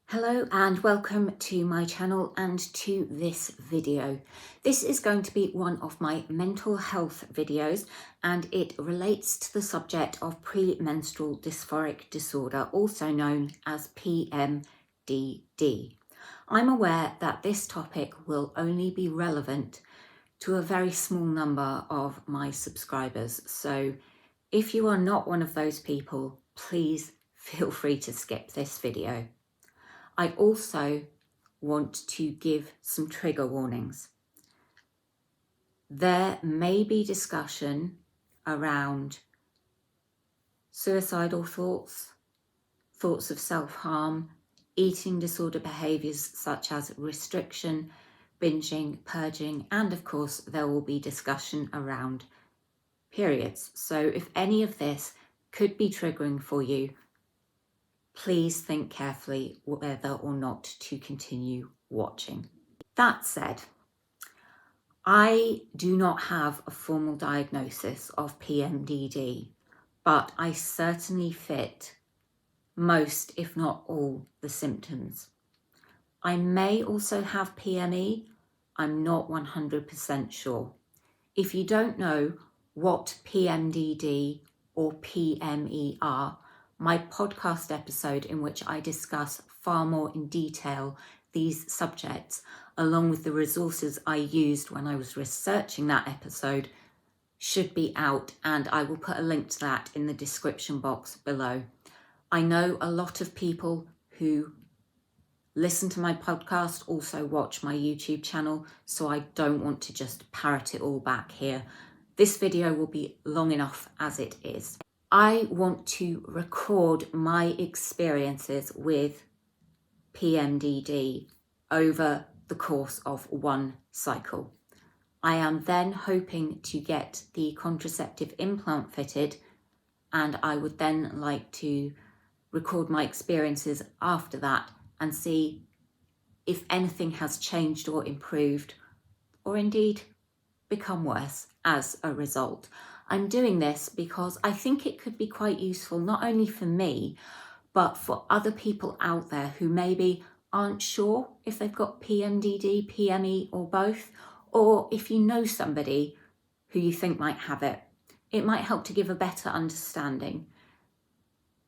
Hello and welcome to my channel and to this video. This is going to be one of my mental health videos and it relates to the subject of premenstrual dysphoric disorder, also known as PMDD. I'm aware that this topic will only be relevant to a very small number of my subscribers, so if you are not one of those people, please feel free to skip this video. I also want to give some trigger warnings. There may be discussion around suicidal thoughts, thoughts of self-harm, eating disorder behaviours such as restriction, binging, purging, and of course there will be discussion around periods. So if any of this could be triggering for you, please think carefully whether or not to continue watching. That said, I do not have a formal diagnosis of PMDD, but I certainly fit most, if not all, the symptoms. I may also have PME, I'm not 100% sure. If you don't know what PMDD or PME are, my podcast episode in which I discuss far more in detail these subjects, along with the resources I used when I was researching that episode, should be out, and I will put a link to that in the description box below. I know a lot of people who listen to my podcast also watch my YouTube channel, so I don't want to just parrot it all back here. This video will be long enough as it is. I want to record my experiences with PMDD over the course of one cycle. I am then hoping to get the contraceptive implant fitted, and I would then like to record my experiences after that and see if anything has changed or improved, or indeed become worse as a result. I'm doing this because I think it could be quite useful, not only for me, but for other people out there who maybe aren't sure if they've got PMDD, PME, or both, or if you know somebody who you think might have it. It might help to give a better understanding.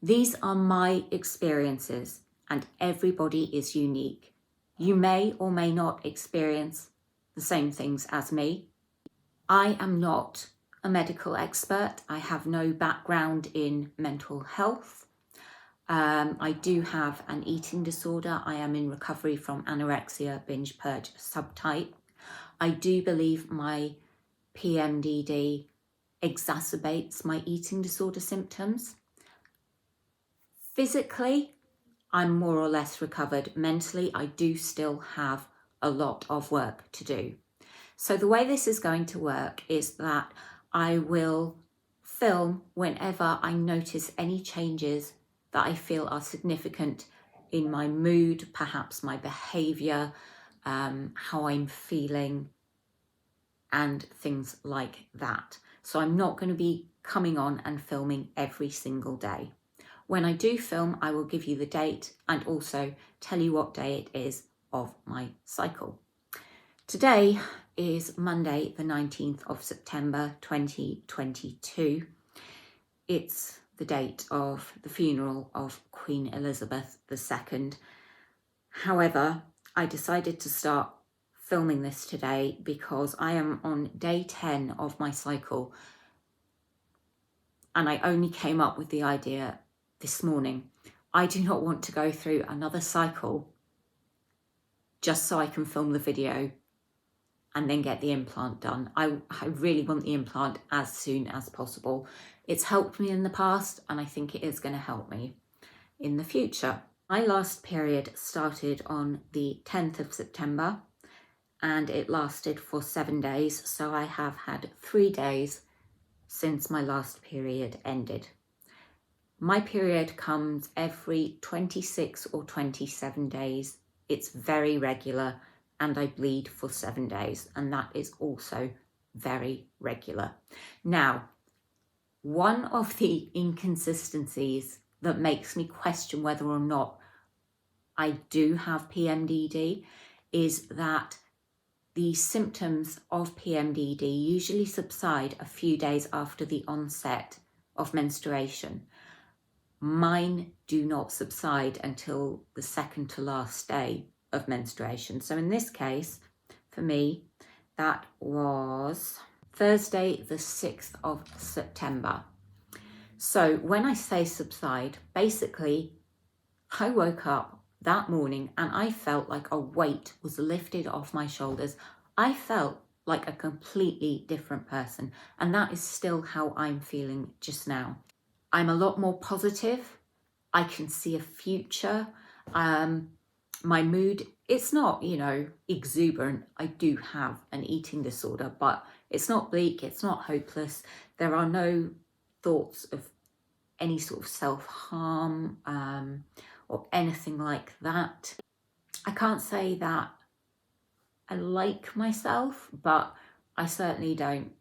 These are my experiences, and everybody is unique. You may or may not experience the same things as me. I am not a medical expert. I have no background in mental health. I do have an eating disorder. I am in recovery from anorexia, binge purge subtype. I do believe my PMDD exacerbates my eating disorder symptoms. Physically, I'm more or less recovered. Mentally, I do still have a lot of work to do. So the way this is going to work is that I will film whenever I notice any changes that I feel are significant in my mood, perhaps my behaviour, how I'm feeling, and things like that. So I'm not going to be coming on and filming every single day. When I do film, I will give you the date and also tell you what day it is of my cycle. Today is Monday, the 19th of September 2022. It's the date of the funeral of Queen Elizabeth II. However, I decided to start filming this today because I am on day 10 of my cycle, and I only came up with the idea this morning. I do not want to go through another cycle just so I can film the video and then get the implant done. I really want the implant as soon as possible. It's helped me in the past, and I think it is going to help me in the future. My last period started on the 10th of September and it lasted for 7 days. So I have had 3 days since my last period ended. My period comes every 26 or 27 days. It's very regular, and I bleed for 7 days, and that is also very regular. Now, one of the inconsistencies that makes me question whether or not I do have PMDD is that the symptoms of PMDD usually subside a few days after the onset of menstruation. Mine do not subside until the second to last day of menstruation. So in this case, for me, that was Thursday, the 6th of September. So when I say subside, basically, I woke up that morning and I felt like a weight was lifted off my shoulders. I felt like a completely different person, and that is still how I'm feeling just now. I'm a lot more positive. I can see a future. My mood, it's not, exuberant. I do have an eating disorder, but it's not bleak, it's not hopeless. There are no thoughts of any sort of self-harm or anything like that. I can't say that I like myself, but I certainly don't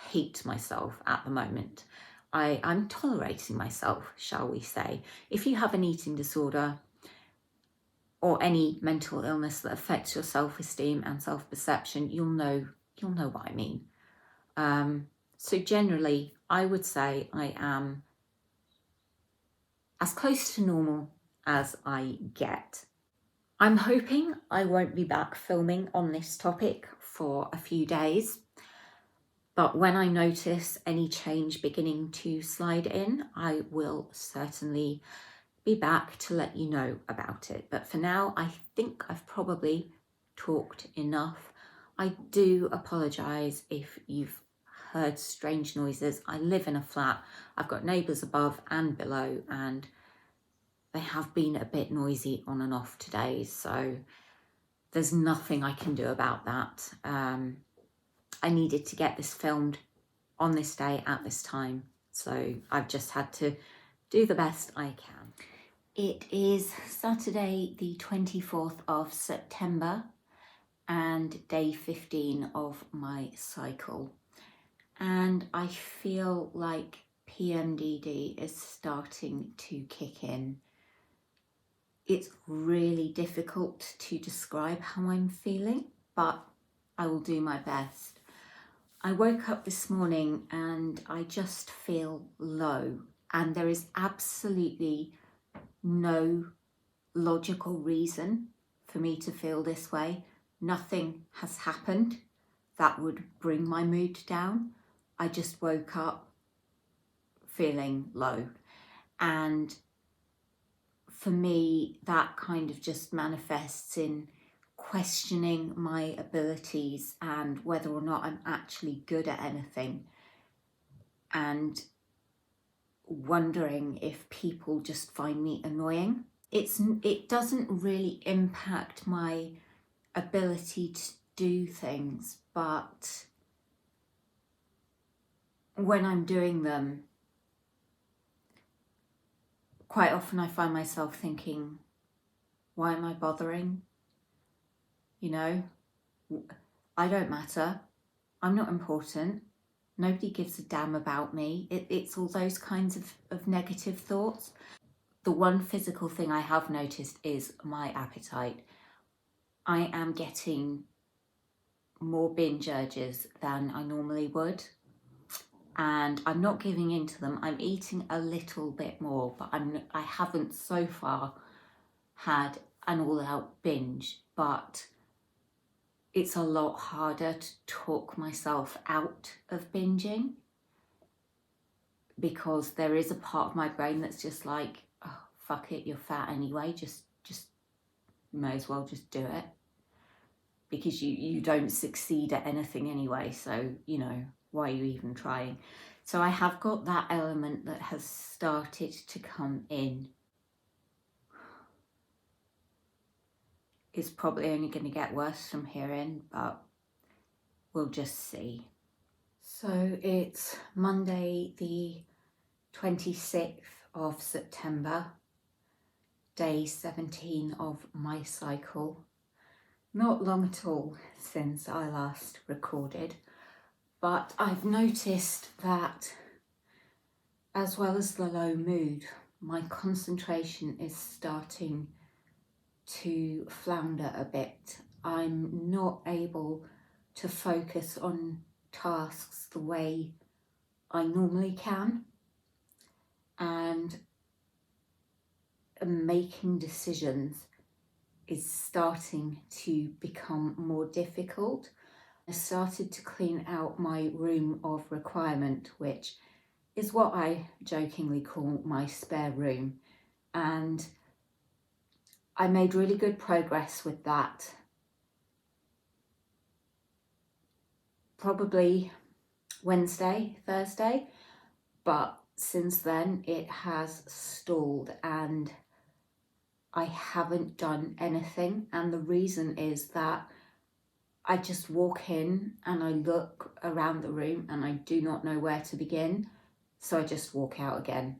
hate myself at the moment. I'm tolerating myself, shall we say. If you have an eating disorder or any mental illness that affects your self-esteem and self-perception, you'll know what I mean. So generally, I would say I am as close to normal as I get. I'm hoping I won't be back filming on this topic for a few days, but when I notice any change beginning to slide in, I will certainly be back to let you know about it. But for now, I think I've probably talked enough. I do apologise if you've heard strange noises. I live in a flat. I've got neighbours above and below, and they have been a bit noisy on and off today, so there's nothing I can do about that. I needed to get this filmed on this day at this time, so I've just had to do the best I can. It is Saturday the 24th of September and day 15 of my cycle, and I feel like PMDD is starting to kick in. It's really difficult to describe how I'm feeling, but I will do my best. I woke up this morning and I just feel low, and there is absolutely no logical reason for me to feel this way. Nothing has happened that would bring my mood down. I just woke up feeling low, and for me, that kind of just manifests in questioning my abilities and whether or not I'm actually good at anything, and wondering if people just find me annoying. It doesn't really impact my ability to do things, but when I'm doing them, quite often I find myself thinking, why am I bothering? I don't matter. I'm not important. Nobody gives a damn about me. It's all those kinds of negative thoughts. The one physical thing I have noticed is my appetite. I am getting more binge urges than I normally would, and I'm not giving in to them. I'm eating a little bit more, but I haven't so far had an all-out binge, but it's a lot harder to talk myself out of binging, because there is a part of my brain that's just like, oh, fuck it, you're fat anyway, just you may as well just do it, because you don't succeed at anything anyway, so why are you even trying? So I have got that element that has started to come in. It's probably only going to get worse from here in, but we'll just see. So it's Monday the 26th of September, day 17 of my cycle. Not long at all since I last recorded, but I've noticed that as well as the low mood, my concentration is starting to flounder a bit. I'm not able to focus on tasks the way I normally can, and making decisions is starting to become more difficult. I started to clean out my room of requirement, which is what I jokingly call my spare room, and I made really good progress with that. Probably Wednesday, Thursday, but since then it has stalled and I haven't done anything. And the reason is that I just walk in and I look around the room and I do not know where to begin, so I just walk out again.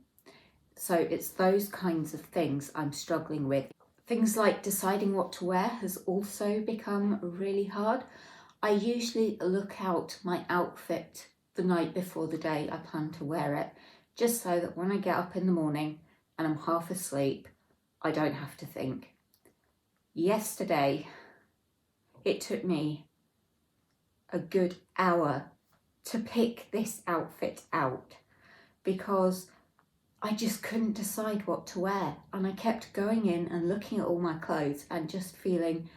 So it's those kinds of things I'm struggling with. Things like deciding what to wear has also become really hard. I usually look out my outfit the night before the day I plan to wear it, just so that when I get up in the morning and I'm half asleep, I don't have to think. Yesterday, it took me a good hour to pick this outfit out because I just couldn't decide what to wear, and I kept going in and looking at all my clothes and just feeling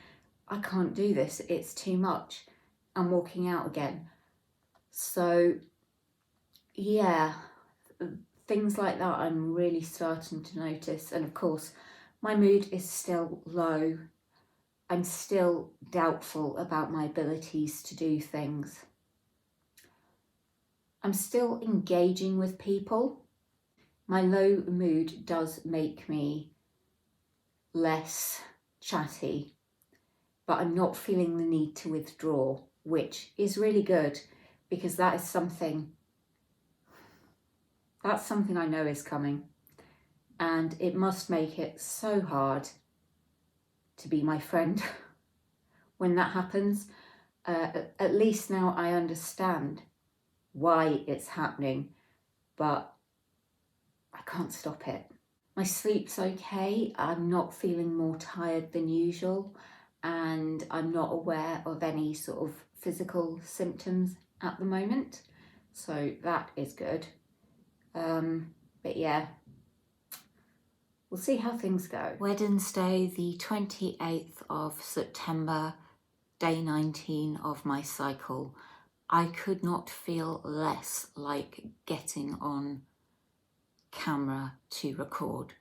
I can't do this, it's too much, and walking out again. So yeah, things like that I'm really starting to notice. And of course my mood is still low. I'm still doubtful about my abilities to do things. I'm still engaging with people. My low mood does make me less chatty, but I'm not feeling the need to withdraw, which is really good because that's something I know is coming, and it must make it so hard to be my friend when that happens. At least now I understand why it's happening, but I can't stop it. My sleep's okay. I'm not feeling more tired than usual, and I'm not aware of any sort of physical symptoms at the moment, so that is good. But yeah, we'll see how things go. Wednesday, the 28th of September, day 19 of my cycle. I could not feel less like getting on camera to record,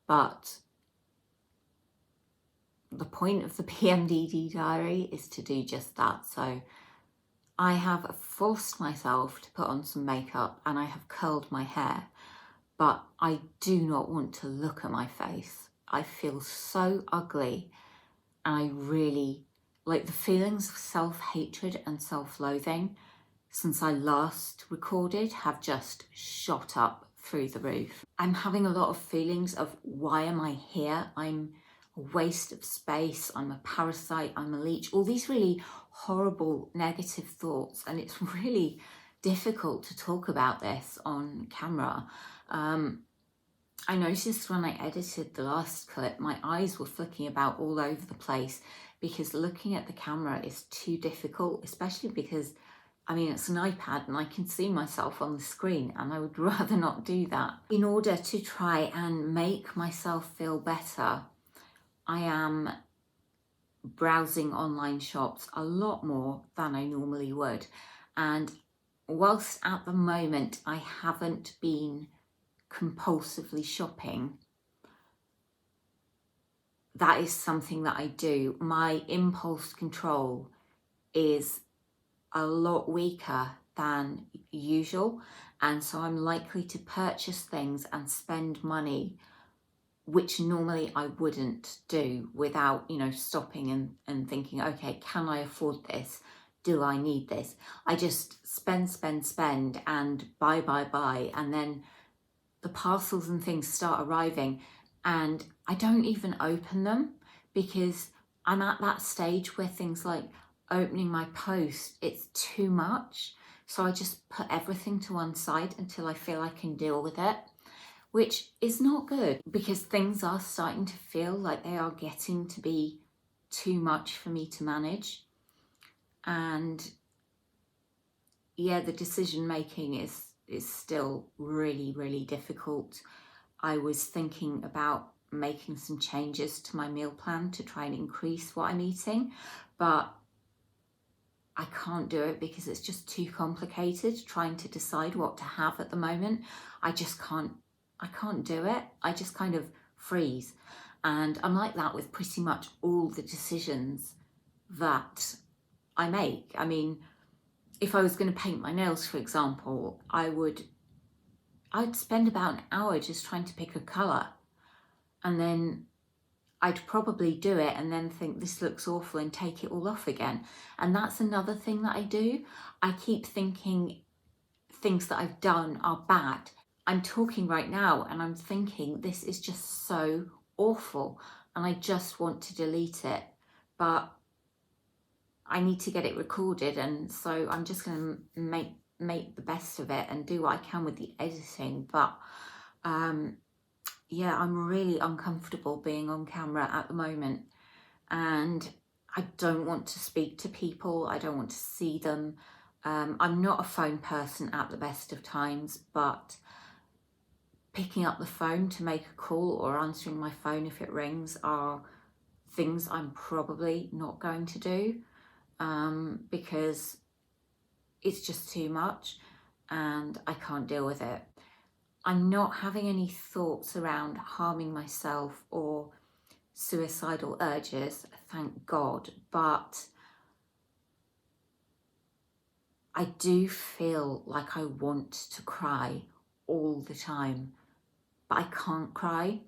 but the point of the PMDD diary is to do just that. So I have forced myself to put on some makeup and I have curled my hair, but I do not want to look at my face. I feel so ugly, and I really, like, the feelings of self-hatred and self-loathing since I last recorded have just shot up through the roof. I'm having a lot of feelings of why am I here? I'm a waste of space, I'm a parasite, I'm a leech, all these really horrible negative thoughts, and it's really difficult to talk about this on camera. I noticed when I edited the last clip, my eyes were flicking about all over the place because looking at the camera is too difficult, especially because, I mean, it's an iPad and I can see myself on the screen, and I would rather not do that. In order to try and make myself feel better, I am browsing online shops a lot more than I normally would. And whilst at the moment I haven't been compulsively shopping, that is something that I do. My impulse control is a lot weaker than usual, and so I'm likely to purchase things and spend money which normally I wouldn't do without, you know, stopping and thinking, okay, can I afford this? Do I need this? I just spend and buy, and then the parcels and things start arriving and I don't even open them because I'm at that stage where things like opening my post, it's too much. So I just put everything to one side until I feel I can deal with it, which is not good because things are starting to feel like they are getting to be too much for me to manage. And yeah, the decision making is still really, really difficult. I was thinking about making some changes to my meal plan to try and increase what I'm eating, but I can't do it because it's just too complicated trying to decide what to have at the moment. I can't do it. I just kind of freeze. And I'm like that with pretty much all the decisions that I make. I mean, if I was going to paint my nails, for example, I'd spend about an hour just trying to pick a colour, and then I'd probably do it and then think this looks awful and take it all off again. And that's another thing that I do. I keep thinking things that I've done are bad. I'm talking right now and I'm thinking this is just so awful and I just want to delete it, but I need to get it recorded, and so I'm just going to make the best of it and do what I can with the editing. But yeah, I'm really uncomfortable being on camera at the moment, and I don't want to speak to people. I don't want to see them. I'm not a phone person at the best of times, but picking up the phone to make a call or answering my phone if it rings are things I'm probably not going to do, because it's just too much and I can't deal with it. I'm not having any thoughts around harming myself or suicidal urges, thank God, but I do feel like I want to cry all the time, but I can't cry.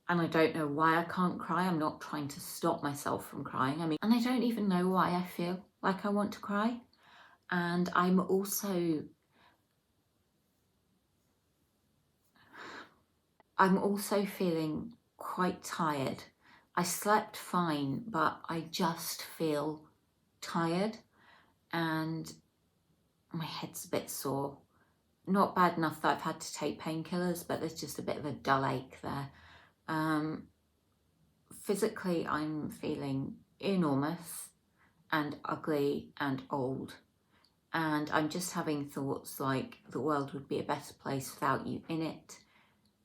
And I don't know why I can't cry. I'm not trying to stop myself from crying. And I don't even know why I feel like I want to cry. And I'm also feeling quite tired. I slept fine, but I just feel tired and my head's a bit sore. Not bad enough that I've had to take painkillers, but there's just a bit of a dull ache there. Physically, I'm feeling enormous and ugly and old. And I'm just having thoughts like the world would be a better place without you in it.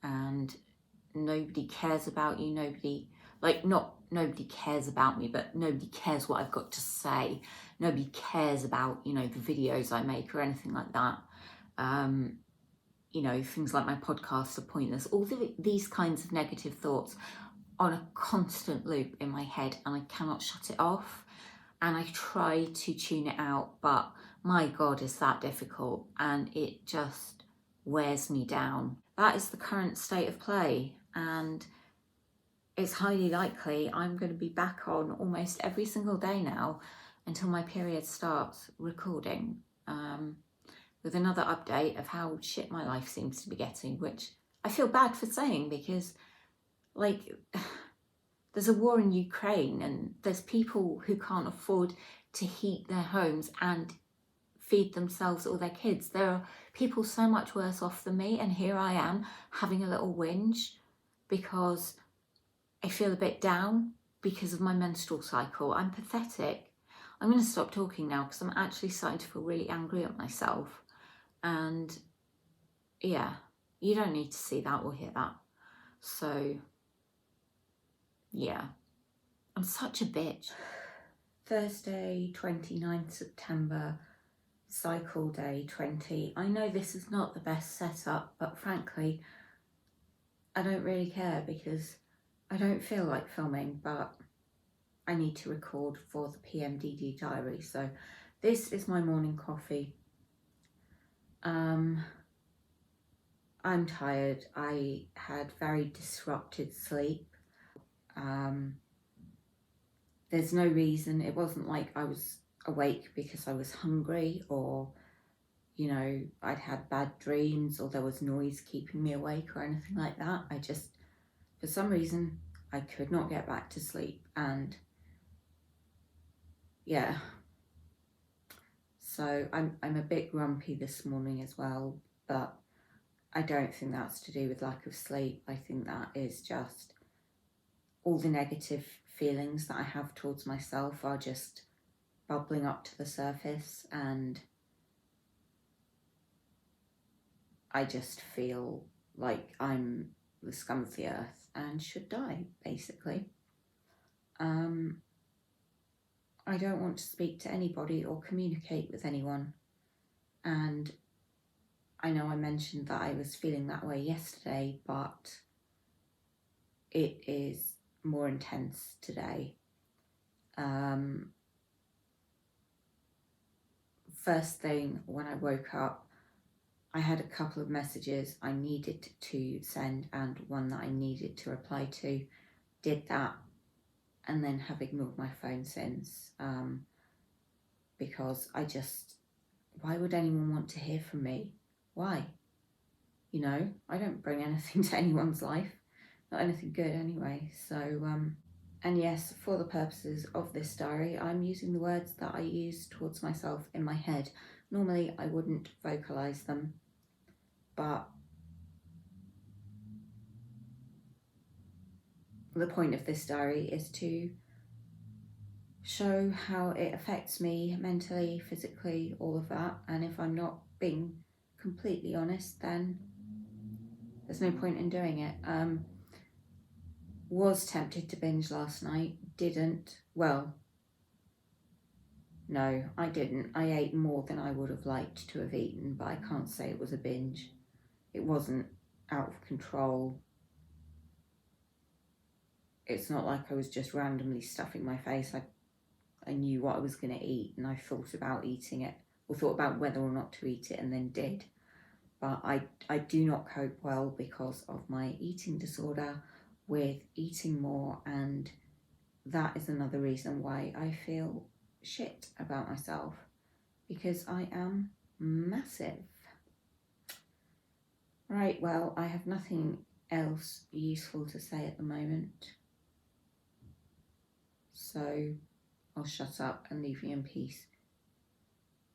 And nobody cares about you. Nobody cares about me, but nobody cares what I've got to say. Nobody cares about, the videos I make or anything like that. Things like my podcasts are pointless. All these kinds of negative thoughts on a constant loop in my head, and I cannot shut it off. And I try to tune it out, but my God, is that difficult, and it just wears me down. That is the current state of play, and it's highly likely I'm going to be back on almost every single day now until my period starts, recording with another update of how shit my life seems to be getting, which I feel bad for saying because, there's a war in Ukraine and there's people who can't afford to heat their homes and feed themselves or their kids. There are people so much worse off than me, and here I am having a little whinge because I feel a bit down because of my menstrual cycle. I'm pathetic. I'm going to stop talking now because I'm actually starting to feel really angry at myself. And yeah, you don't need to see that or hear that. So yeah, I'm such a bitch. Thursday, 29th September, cycle day 20. I know this is not the best setup, but frankly, I don't really care because I don't feel like filming, but I need to record for the PMDD diary. So this is my morning coffee. I'm tired. I had very disrupted sleep. There's no reason. It wasn't like I was awake because I was hungry or, I'd had bad dreams or there was noise keeping me awake or anything like that. I just, for some reason, I could not get back to sleep. And yeah, so I'm a bit grumpy this morning as well, but I don't think that's to do with lack of sleep. I think that is just all the negative feelings that I have towards myself are just bubbling up to the surface, and I just feel like I'm the scum of the earth and should die, basically. I don't want to speak to anybody or communicate with anyone. And I know I mentioned that I was feeling that way yesterday, but it is more intense today. First thing when I woke up, I had a couple of messages I needed to send and one that I needed to reply to. Did that and then have ignored my phone since, because why would anyone want to hear from me? Why? You know, I don't bring anything to anyone's life, not anything good anyway. So, and yes, for the purposes of this diary, I'm using the words that I use towards myself in my head. Normally I wouldn't vocalise them, but the point of this diary is to show how it affects me mentally, physically, all of that. And if I'm not being completely honest, then there's no point in doing it. Was tempted to binge last night, didn't. Well, no, I didn't. I ate more than I would have liked to have eaten, but I can't say it was a binge. It wasn't out of control. It's not like I was just randomly stuffing my face. I knew what I was going to eat and I thought about eating it, or thought about whether or not to eat it and then did. But I do not cope well because of my eating disorder with eating more, and that is another reason why I feel shit about myself, because I am massive. Right, well, I have nothing else useful to say at the moment, so I'll shut up and leave you in peace.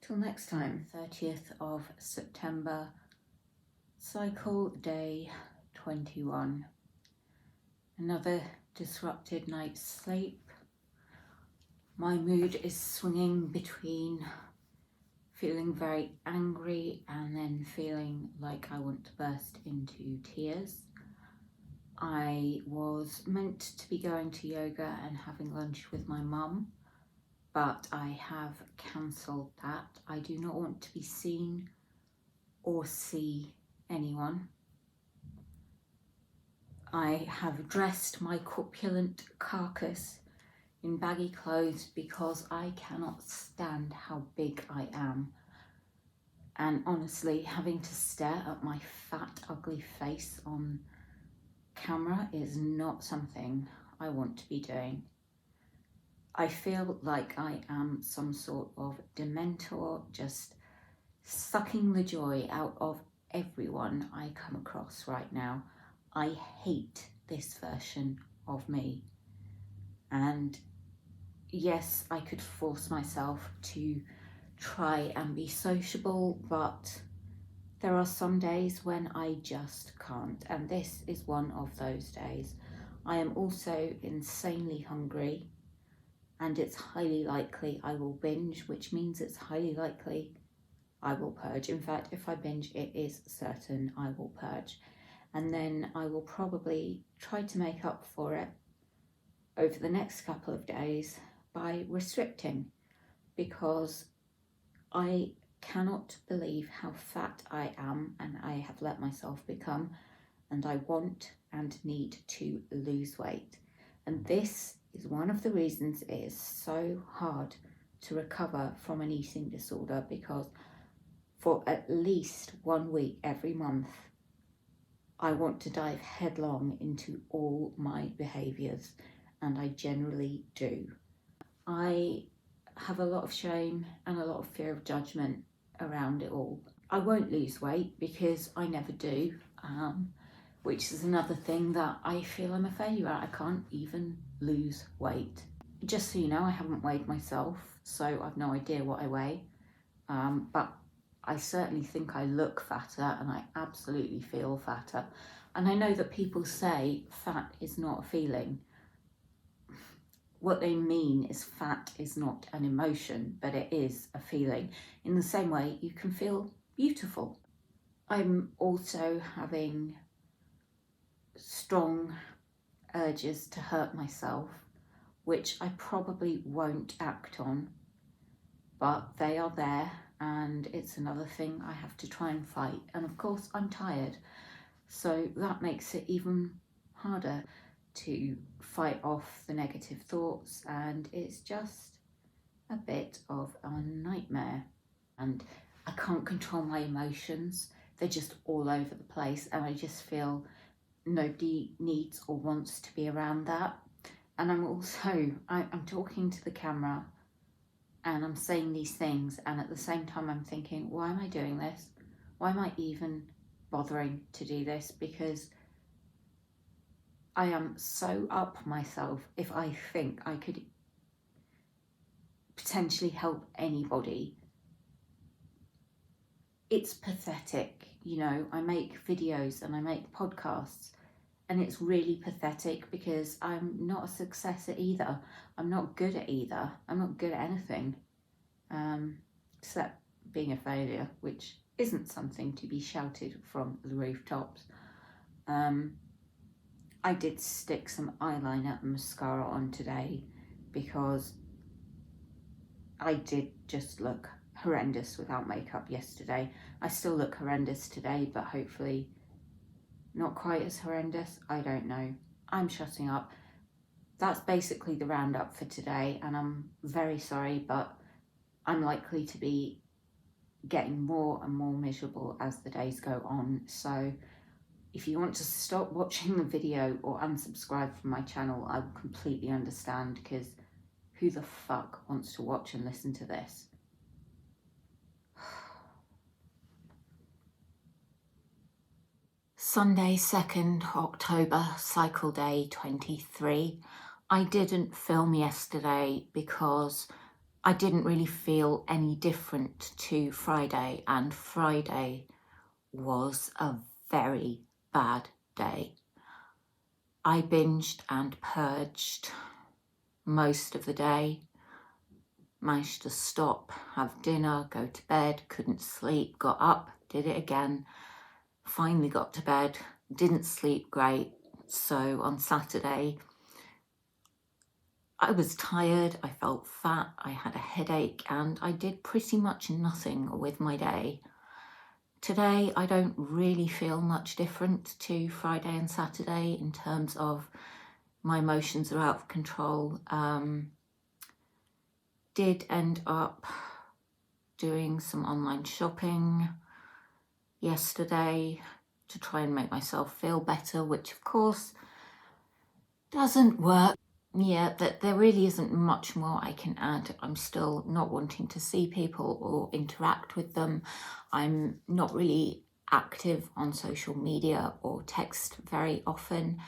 Till next time. 30th of September, cycle day 21. Another disrupted night's sleep. My mood is swinging between feeling very angry and then feeling like I want to burst into tears. I was meant to be going to yoga and having lunch with my mum, but I have cancelled that. I do not want to be seen or see anyone. I have dressed my corpulent carcass in baggy clothes because I cannot stand how big I am. And honestly, having to stare at my fat, ugly face on camera is not something I want to be doing. I feel like I am some sort of dementor, just sucking the joy out of everyone I come across right now. I hate this version of me. And yes, I could force myself to try and be sociable, but there are some days when I just can't, and this is one of those days. I am also insanely hungry, and it's highly likely I will binge, which means it's highly likely I will purge. In fact, if I binge, it is certain I will purge. And then I will probably try to make up for it over the next couple of days by restricting, because I cannot believe how fat I am and I have let myself become, and I want and need to lose weight. And this is one of the reasons it is so hard to recover from an eating disorder, because for at least 1 week every month, I want to dive headlong into all my behaviours, and I generally do. I have a lot of shame and a lot of fear of judgment around it all. I won't lose weight because I never do, which is another thing that I feel I'm a failure at. I can't even lose weight. Just so you know, I haven't weighed myself, so I've no idea what I weigh, but I certainly think I look fatter, and I absolutely feel fatter. And I know that people say fat is not a feeling. What they mean is fat is not an emotion, but it is a feeling. In the same way, you can feel beautiful. I'm also having strong urges to hurt myself, which I probably won't act on, but they are there, and it's another thing I have to try and fight. And of course, I'm tired, so that makes it even harder to fight off the negative thoughts, and it's just a bit of a nightmare. And I can't control my emotions. They're just all over the place, and I just feel nobody needs or wants to be around that. And I'm talking to the camera and I'm saying these things, and at the same time I'm thinking, why am I doing this? Why am I even bothering to do this? Because I am so up myself if I think I could potentially help anybody. It's pathetic, you know. I make videos and I make podcasts, and it's really pathetic because I'm not a success at either. I'm not good at either. I'm not good at anything, except being a failure, which isn't something to be shouted from the rooftops. I did stick some eyeliner and mascara on today because I did just look horrendous without makeup yesterday. I still look horrendous today, but hopefully not quite as horrendous. I don't know. I'm shutting up. That's basically the roundup for today, and I'm very sorry, but I'm likely to be getting more and more miserable as the days go on. So if you want to stop watching the video or unsubscribe from my channel, I will completely understand, because who the fuck wants to watch and listen to this? Sunday, 2nd October, cycle day 23. I didn't film yesterday because I didn't really feel any different to Friday, and Friday was a very bad day. I binged and purged most of the day, managed to stop, have dinner, go to bed, couldn't sleep, got up, did it again, finally got to bed, didn't sleep great. So on Saturday, I was tired, I felt fat, I had a headache, and I did pretty much nothing with my day. Today, I don't really feel much different to Friday and Saturday in terms of my emotions are out of control. Did end up doing some online shopping yesterday to try and make myself feel better, which of course doesn't work. Yeah, that there really isn't much more I can add. I'm still not wanting to see people or interact with them. I'm not really active on social media or text very often.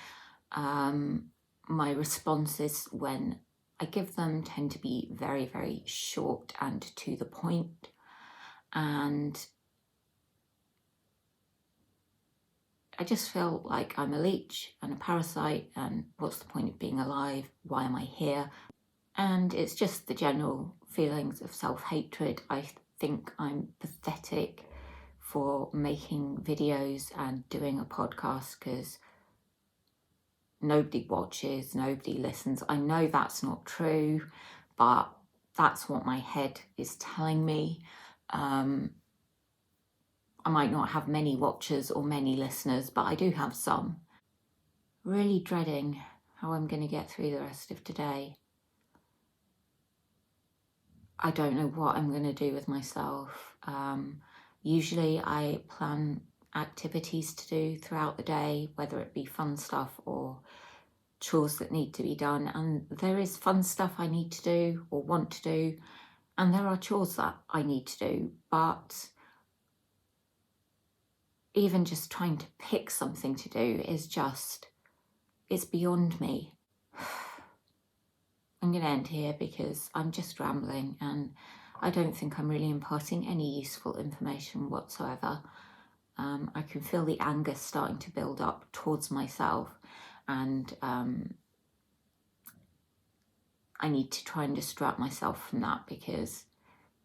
My responses when I give them tend to be very, very short and to the point. And I just feel like I'm a leech and a parasite, and what's the point of being alive? Why am I here? And it's just the general feelings of self-hatred. I think I'm pathetic for making videos and doing a podcast because nobody watches, nobody listens. I know that's not true, but that's what my head is telling me. I might not have many watchers or many listeners, but I do have some. Really dreading how I'm going to get through the rest of today. I don't know what I'm going to do with myself. Usually I plan activities to do throughout the day, whether it be fun stuff or chores that need to be done. And there is fun stuff I need to do or want to do, and there are chores that I need to do. But even just trying to pick something to do is just, it's beyond me. I'm going to end here because I'm just rambling, and I don't think I'm really imparting any useful information whatsoever. I can feel the anger starting to build up towards myself, and I need to try and distract myself from that because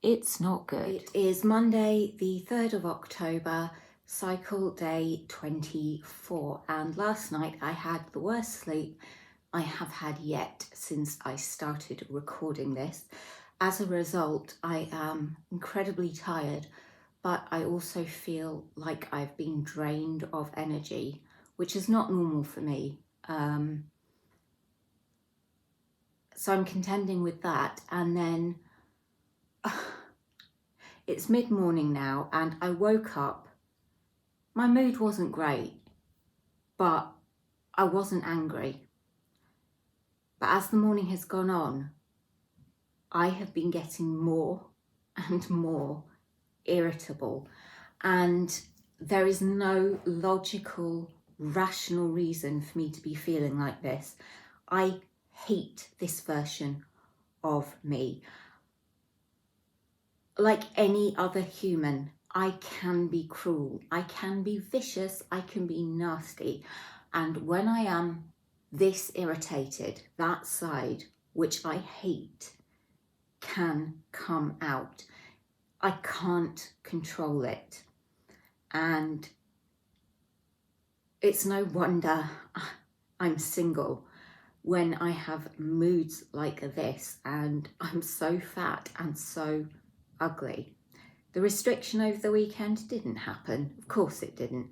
it's not good. It is Monday, the 3rd of October, cycle day 24, and last night I had the worst sleep I have had yet since I started recording this. As a result, I am incredibly tired, but I also feel like I've been drained of energy, which is not normal for me. So I'm contending with that, and then it's mid-morning now and I woke up. My mood wasn't great, but I wasn't angry. But as the morning has gone on, I have been getting more and more irritable, and there is no logical, rational reason for me to be feeling like this. I hate this version of me. Like any other human, I can be cruel, I can be vicious, I can be nasty. And when I am this irritated, that side, which I hate, can come out. I can't control it. And it's no wonder I'm single when I have moods like this and I'm so fat and so ugly. The restriction over the weekend didn't happen. Of course it didn't.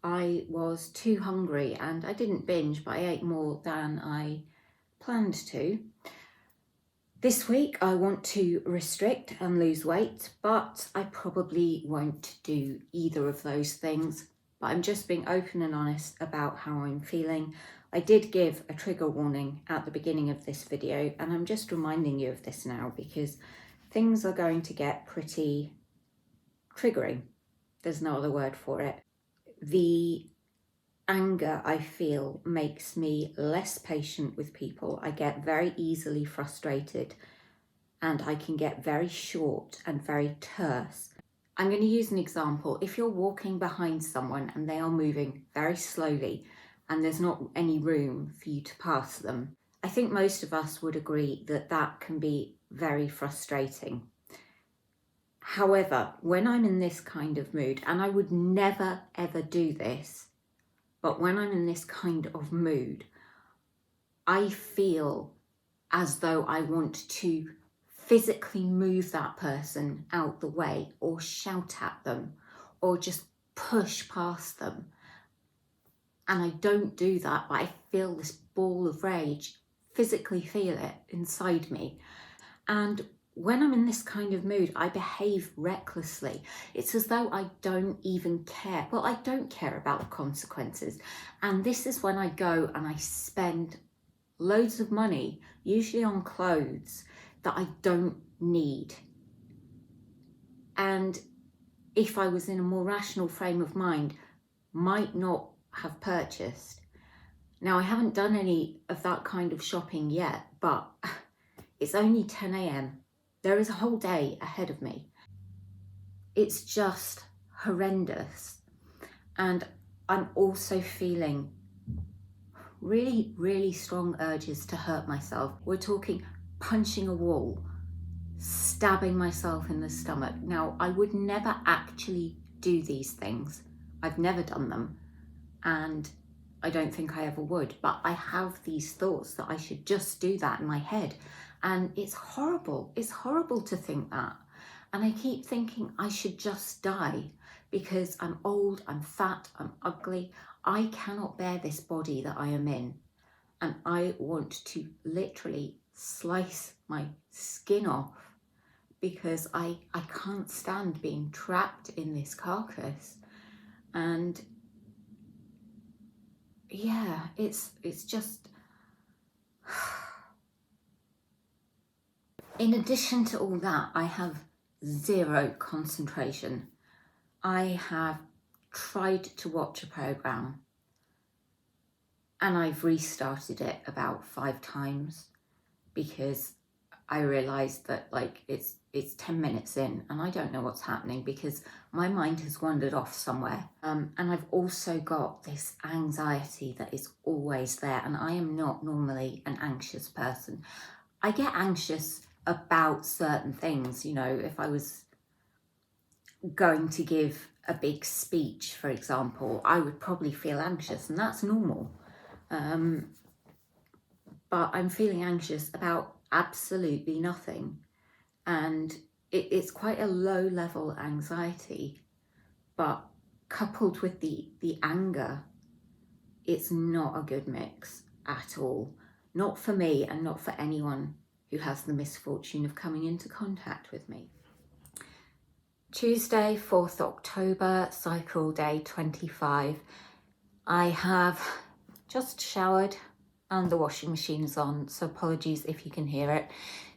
I was too hungry and I didn't binge, but I ate more than I planned to. This week I want to restrict and lose weight, but I probably won't do either of those things. But I'm just being open and honest about how I'm feeling. I did give a trigger warning at the beginning of this video, and I'm just reminding you of this now because things are going to get pretty triggering. There's no other word for it. The anger I feel makes me less patient with people. I get very easily frustrated and I can get very short and very terse. I'm going to use an example. If you're walking behind someone and they are moving very slowly and there's not any room for you to pass them, I think most of us would agree that that can be very frustrating. However, when I'm in this kind of mood, and I would never ever do this, but when I'm in this kind of mood, I feel as though I want to physically move that person out the way or shout at them or just push past them. And I don't do that, but I feel this ball of rage, physically feel it inside me. And when I'm in this kind of mood, I behave recklessly. It's as though I don't even care. Well, I don't care about the consequences. And this is when I go and I spend loads of money, usually on clothes that I don't need. And if I was in a more rational frame of mind, might not have purchased. Now, I haven't done any of that kind of shopping yet, but it's only 10 a.m. There is a whole day ahead of me. It's just horrendous. And I'm also feeling really, really strong urges to hurt myself. We're talking punching a wall, stabbing myself in the stomach. Now, I would never actually do these things. I've never done them, and I don't think I ever would, but I have these thoughts that I should just do that in my head. And it's horrible. It's horrible to think that. And I keep thinking I should just die because I'm old, I'm fat, I'm ugly. I cannot bear this body that I am in. And I want to literally slice my skin off because I can't stand being trapped in this carcass. And yeah, it's just... In addition to all that, I have zero concentration. I have tried to watch a program and I've restarted it about 5 times because I realised that like it's 10 minutes in and I don't know what's happening because my mind has wandered off somewhere. And I've also got this anxiety that is always there, and I am not normally an anxious person. I get anxious about certain things, you know, if I was going to give a big speech, for example, I would probably feel anxious, and that's normal. But I'm feeling anxious about absolutely nothing. And it's quite a low level anxiety, but coupled with the anger, it's not a good mix at all. Not for me and not for anyone who has the misfortune of coming into contact with me. Tuesday, 4th October, cycle day 25. I have just showered and the washing machine's on, so apologies if you can hear it.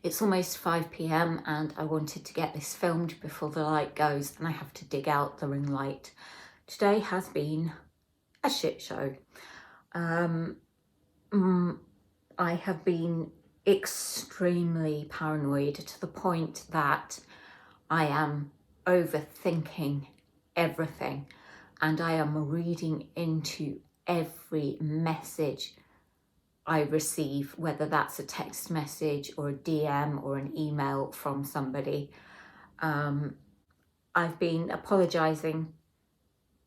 It's almost 5 p.m. and I wanted to get this filmed before the light goes, and I have to dig out the ring light. Today has been a shit show. I have been extremely paranoid to the point that I am overthinking everything, and I am reading into every message I receive, whether that's a text message or a DM or an email from somebody. I've been apologising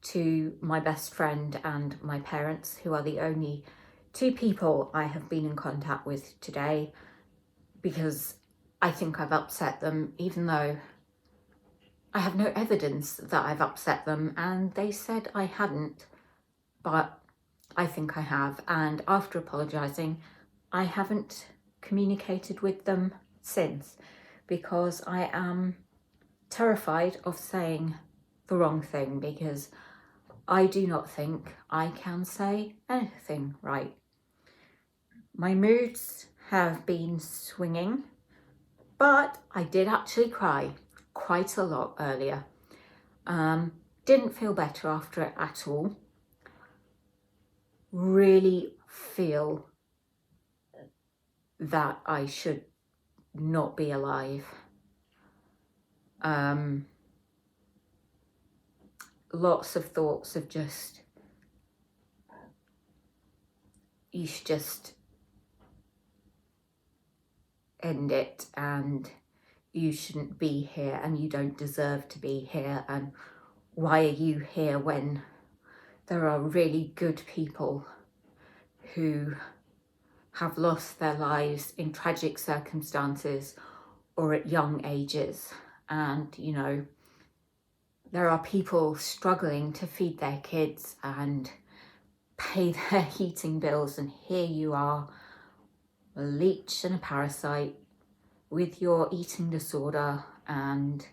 to my best friend and my parents, who are the only two people I have been in contact with today, because I think I've upset them, even though I have no evidence that I've upset them, and they said I hadn't, but I think I have. And after apologising, I haven't communicated with them since, because I am terrified of saying the wrong thing, because I do not think I can say anything right. My moods have been swinging, but I did actually cry quite a lot earlier. Didn't feel better after it at all. Really feel that I should not be alive. Lots of thoughts of just, you should just end it, and you shouldn't be here, and you don't deserve to be here, and why are you here when there are really good people who have lost their lives in tragic circumstances or at young ages. And, you know, there are people struggling to feed their kids and pay their heating bills, and here you are, a leech and a parasite with your eating disorder and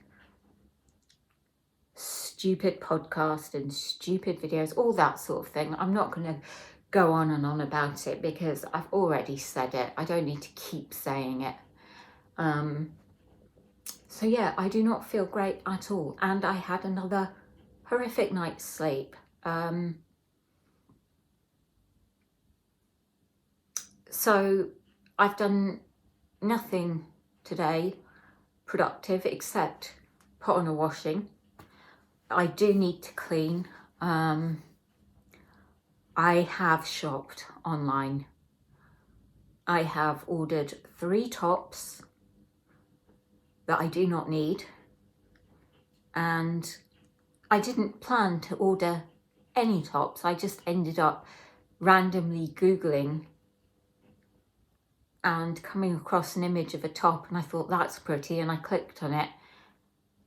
stupid podcast and stupid videos, all that sort of thing. I'm not going to go on and on about it because I've already said it. I don't need to keep saying it. So yeah, I do not feel great at all, and I had another horrific night's sleep. So I've done nothing today productive except put on a washing. I do need to clean. I have shopped online. I have ordered 3 tops that I do not need, and I didn't plan to order any tops. I just ended up randomly Googling and coming across an image of a top, and I thought that's pretty, and I clicked on it,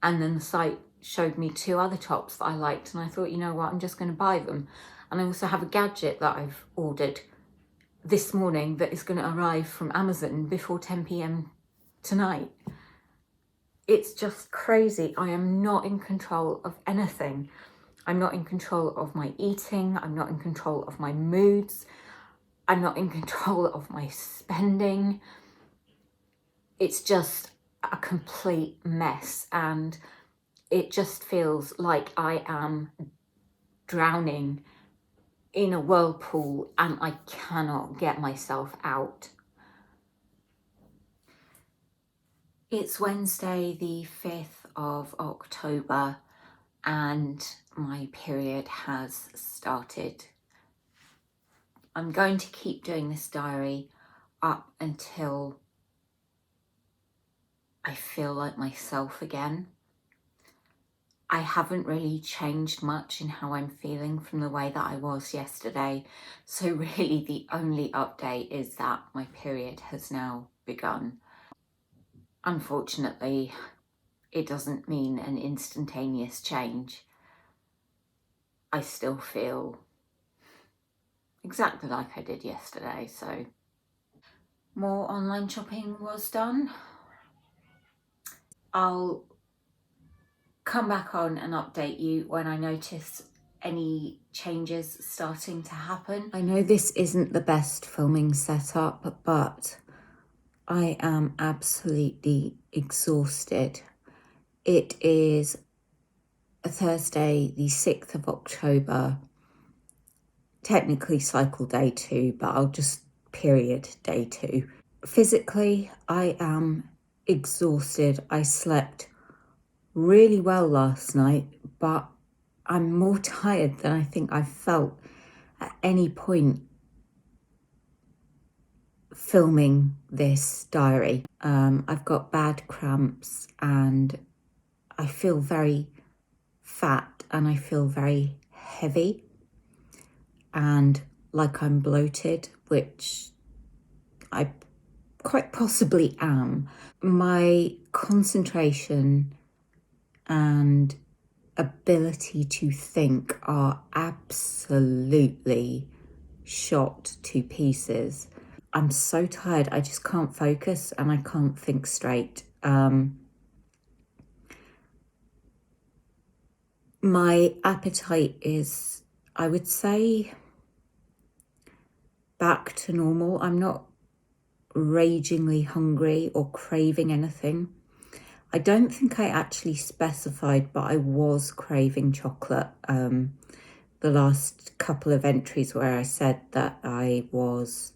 and then the site showed me 2 other tops that I liked, and I thought, you know what, I'm just going to buy them. And I also have a gadget that I've ordered this morning that is going to arrive from Amazon before 10 p.m. tonight. It's just crazy. I am not in control of anything. I'm not in control of my eating. I'm not in control of my moods. I'm not in control of my spending. It's just a complete mess, and it just feels like I am drowning in a whirlpool and I cannot get myself out. It's Wednesday the 5th of October and my period has started. I'm going to keep doing this diary up until I feel like myself again. I haven't really changed much in how I'm feeling from the way that I was yesterday. So really the only update is that my period has now begun. Unfortunately, it doesn't mean an instantaneous change. I still feel exactly like I did yesterday, so more online shopping was done. I'll come back on and update you when I notice any changes starting to happen. I know this isn't the best filming setup, but I am absolutely exhausted. It is a Thursday, the 6th of October, technically cycle day 2, but I'll just period day 2. Physically, I am exhausted. I slept really well last night, but I'm more tired than I think I've felt at any point filming this diary. I've got bad cramps and I feel very fat and I feel very heavy and like I'm bloated, which I quite possibly am. My concentration and ability to think are absolutely shot to pieces. I'm so tired, I just can't focus and I can't think straight. My appetite is, I would say, back to normal. I'm not ragingly hungry or craving anything. I don't think I actually specified, but I was craving chocolate. The last couple of entries where I said that I was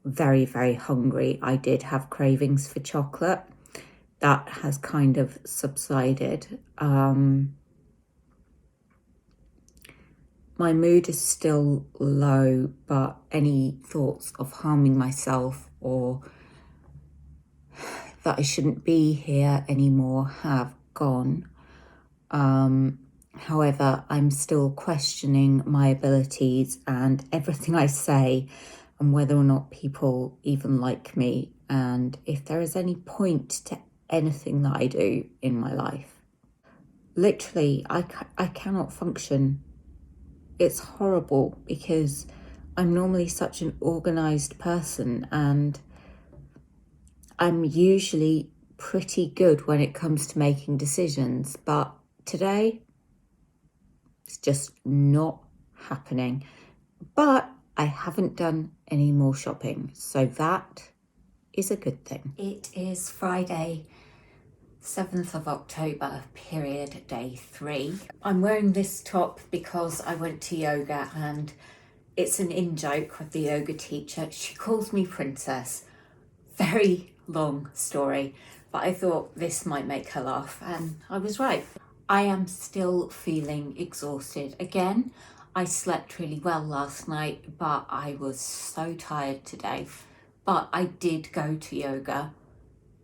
very, very hungry, I did have cravings for chocolate. That has kind of subsided. My mood is still low, but any thoughts of harming myself or that I shouldn't be here anymore have gone. However, I'm still questioning my abilities and everything I say and whether or not people even like me and if there is any point to anything that I do in my life. Literally, I cannot function. It's horrible because I'm normally such an organised person and I'm usually pretty good when it comes to making decisions, but today it's just not happening. But I haven't done any more shopping, so that is a good thing. It is Friday, 7th of October, period day 3. I'm wearing this top because I went to yoga and it's an in-joke with the yoga teacher. She calls me princess. Very long story, but I thought this might make her laugh and I was right. I am still feeling exhausted. Again, I slept really well last night, but I was so tired today. But I did go to yoga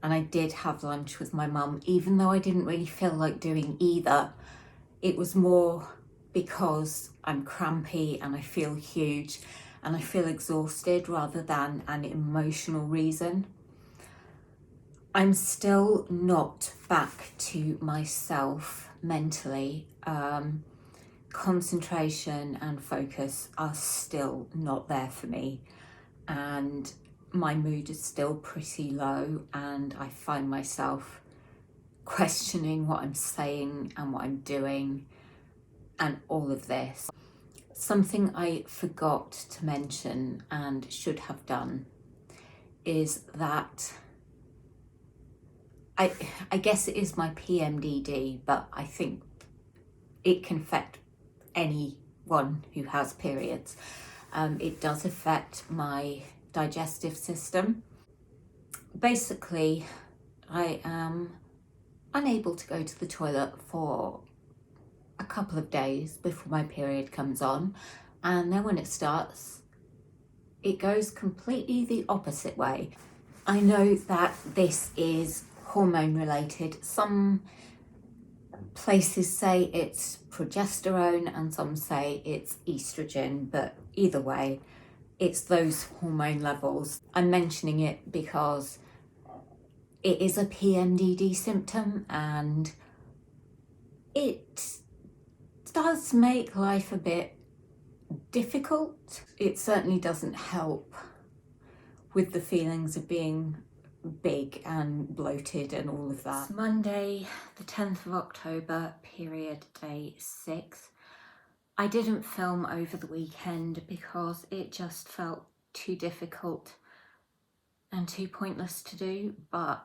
and I did have lunch with my mum, even though I didn't really feel like doing either. It was more because I'm crampy and I feel huge and I feel exhausted rather than an emotional reason. I'm still not back to myself mentally. Concentration and focus are still not there for me and my mood is still pretty low and I find myself questioning what I'm saying and what I'm doing and all of this. Something I forgot to mention and should have done is that I guess it is my PMDD, but I think it can affect anyone who has periods. It does affect my digestive system. Basically, I am unable to go to the toilet for a couple of days before my period comes on, and then when it starts, it goes completely the opposite way. I know that this is hormone related. Some places say it's progesterone and some say it's estrogen, but either way, it's those hormone levels. I'm mentioning it because it is a PMDD symptom and it does make life a bit difficult. It certainly doesn't help with the feelings of being big and bloated and all of that. It's Monday, the 10th of October, period day 6. I didn't film over the weekend because it just felt too difficult and too pointless to do, but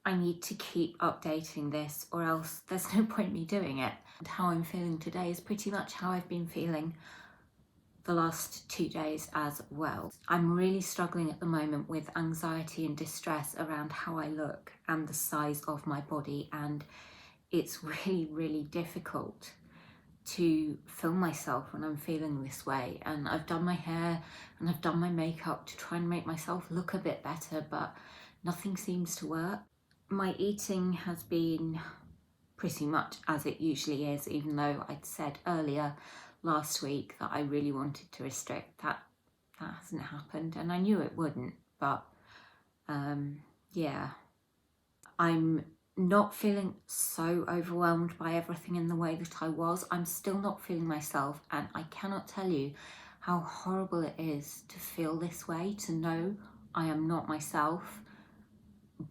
I need to keep updating this or else there's no point me doing it. And how I'm feeling today is pretty much how I've been feeling the last 2 days as well. I'm really struggling at the moment with anxiety and distress around how I look and the size of my body, and it's really difficult to film myself when I'm feeling this way. And I've done my hair and I've done my makeup to try and make myself look a bit better, but nothing seems to work. My eating has been pretty much as it usually is, even though I'd said earlier last week that I really wanted to restrict. That hasn't happened, and I knew it wouldn't, but yeah. I'm not feeling so overwhelmed by everything in the way that I was. I'm still not feeling myself, and I cannot tell you how horrible it is to feel this way, to know I am not myself,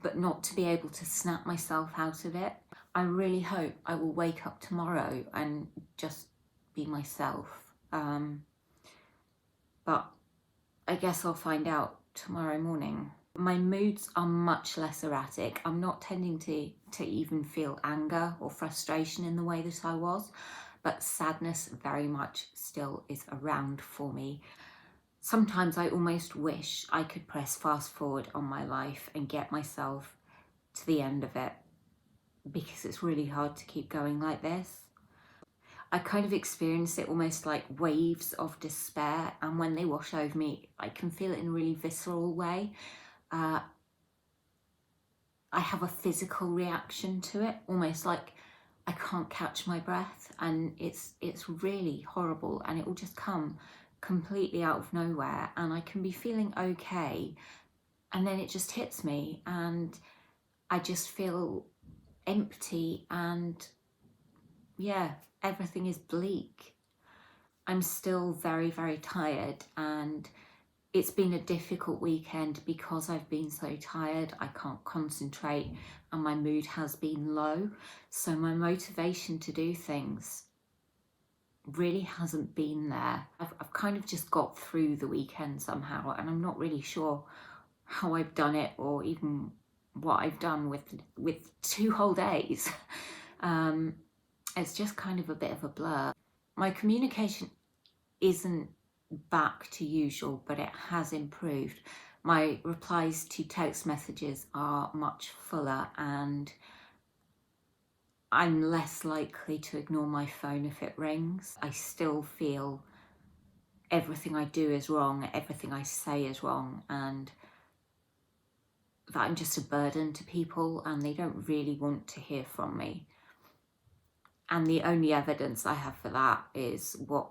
but not to be able to snap myself out of it. I really hope I will wake up tomorrow and just be myself. But I guess I'll find out tomorrow morning. My moods are much less erratic. I'm not tending to even feel anger or frustration in the way that I was, but sadness very much still is around for me. Sometimes I almost wish I could press fast forward on my life and get myself to the end of it, because it's really hard to keep going like this. I kind of experience it almost like waves of despair, and when they wash over me, I can feel it in a really visceral way. I have a physical reaction to it, almost like I can't catch my breath, and it's really horrible, and it will just come completely out of nowhere, and I can be feeling okay, and then it just hits me and I just feel empty, and yeah, everything is bleak. I'm still very tired, and it's been a difficult weekend because I've been so tired. I can't concentrate and my mood has been low. So my motivation to do things really hasn't been there. I've kind of just got through the weekend somehow, and I'm not really sure how I've done it or even what I've done with 2 whole days. It's just kind of a bit of a blur. My communication isn't back to usual, but it has improved. My replies to text messages are much fuller, and I'm less likely to ignore my phone if it rings. I still feel everything I do is wrong, everything I say is wrong, and that I'm just a burden to people and they don't really want to hear from me. And the only evidence I have for that is what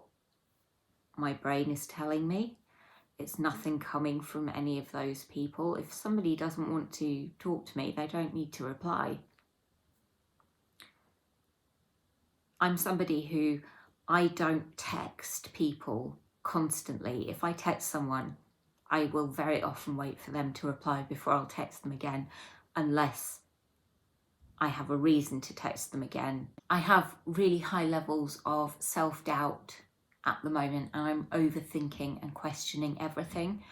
my brain is telling me. It's nothing coming from any of those people. If somebody doesn't want to talk to me, they don't need to reply. I'm somebody who, I don't text people constantly. If I text someone, I will very often wait for them to reply before I'll text them again, unless I have a reason to text them again. I have really high levels of self-doubt at the moment, and I'm overthinking and questioning everything.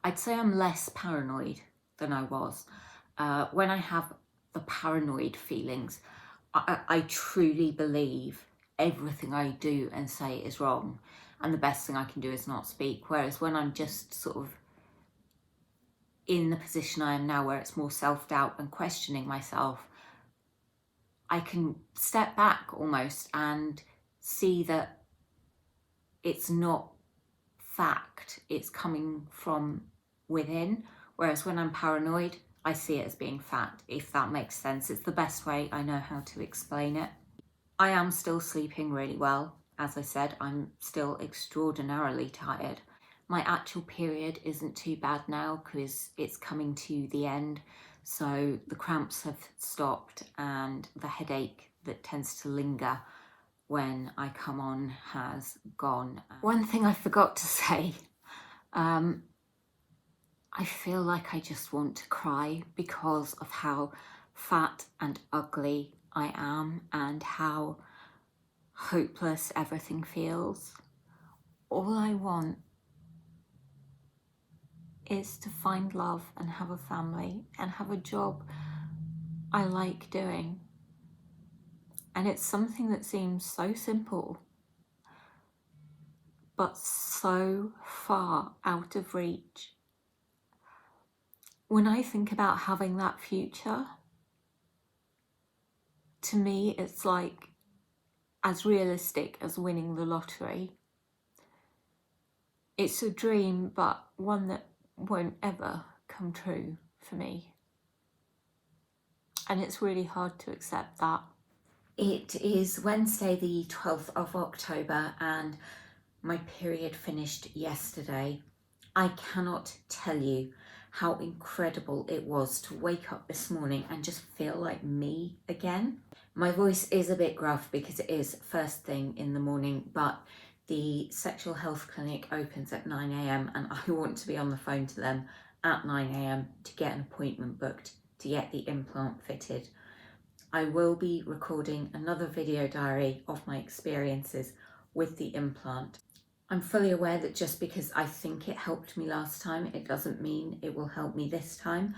I'd say I'm less paranoid than I was. When I have the paranoid feelings, I truly believe everything I do and say is wrong, and the best thing I can do is not speak. Whereas when I'm just sort of in the position I am now, where it's more self-doubt and questioning myself, I can step back almost and see that it's not fact, it's coming from within. Whereas when I'm paranoid, I see it as being fact, if that makes sense. It's the best way I know how to explain it. I am still sleeping really well. As I said, I'm still extraordinarily tired. My actual period isn't too bad now because it's coming to the end. So the cramps have stopped and the headache that tends to linger when I come on has gone. One thing I forgot to say, I feel like I just want to cry because of how fat and ugly I am and how hopeless everything feels. All I want is to find love and have a family and have a job I like doing. And it's something that seems so simple, but so far out of reach. When I think about having that future, to me, it's like as realistic as winning the lottery. It's a dream, but one that won't ever come true for me. And it's really hard to accept that. It is Wednesday the 12th of October and my period finished yesterday. I cannot tell you how incredible it was to wake up this morning and just feel like me again. My voice is a bit gruff because it is first thing in the morning, but the sexual health clinic opens at 9 a.m. and I want to be on the phone to them at 9 a.m. to get an appointment booked to get the implant fitted. I will be recording another video diary of my experiences with the implant. I'm fully aware that just because I think it helped me last time, it doesn't mean it will help me this time,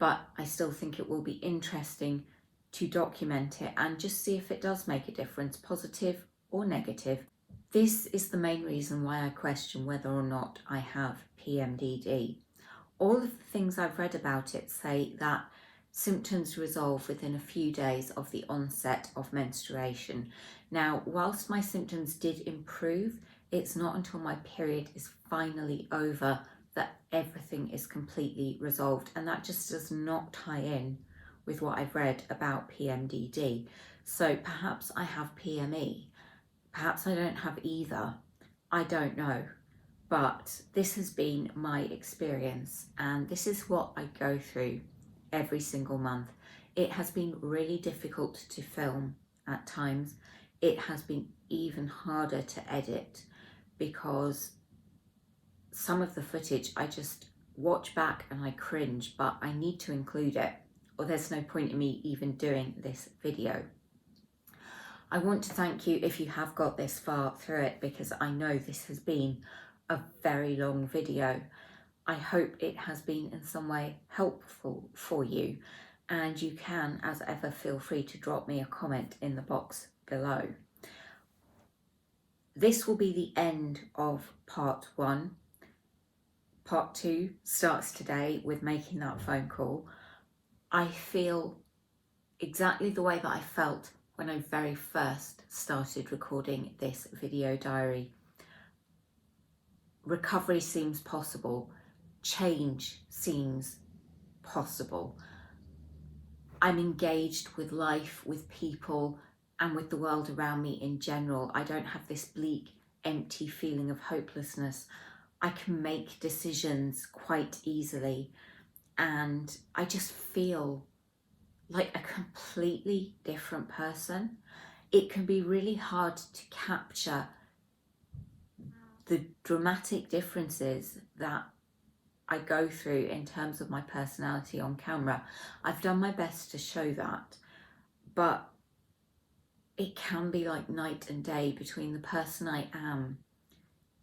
but I still think it will be interesting to document it and just see if it does make a difference, positive or negative. This is the main reason why I question whether or not I have PMDD. All of the things I've read about it say that symptoms resolve within a few days of the onset of menstruation. Now, whilst my symptoms did improve, it's not until my period is finally over that everything is completely resolved, and that just does not tie in with what I've read about PMDD. So perhaps I have PME, perhaps I don't have either, I don't know. But this has been my experience and this is what I go through every single month. It has been really difficult to film at times. It has been even harder to edit because some of the footage I just watch back and I cringe, but I need to include it or there's no point in me even doing this video. I want to thank you if you have got this far through it because I know this has been a very long video. I hope it has been in some way helpful for you, and you can, as ever, feel free to drop me a comment in the box below. This will be the end of part 1. Part 2 starts today with making that phone call. I feel exactly the way that I felt when I very first started recording this video diary. Recovery seems possible. Change seems possible. I'm engaged with life, with people, and with the world around me in general. I don't have this bleak, empty feeling of hopelessness. I can make decisions quite easily, and I just feel like a completely different person. It can be really hard to capture the dramatic differences that I go through in terms of my personality on camera. I've done my best to show that, but it can be like night and day between the person I am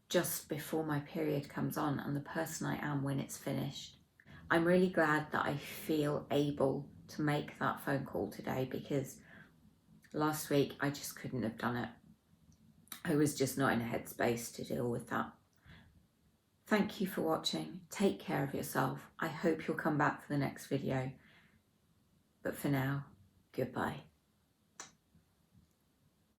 just before my period comes on and the person I am when it's finished. I'm really glad that I feel able to make that phone call today because last week I just couldn't have done it. I was just not in a headspace to deal with that. Thank you for watching. Take care of yourself. I hope you'll come back for the next video. But for now, goodbye.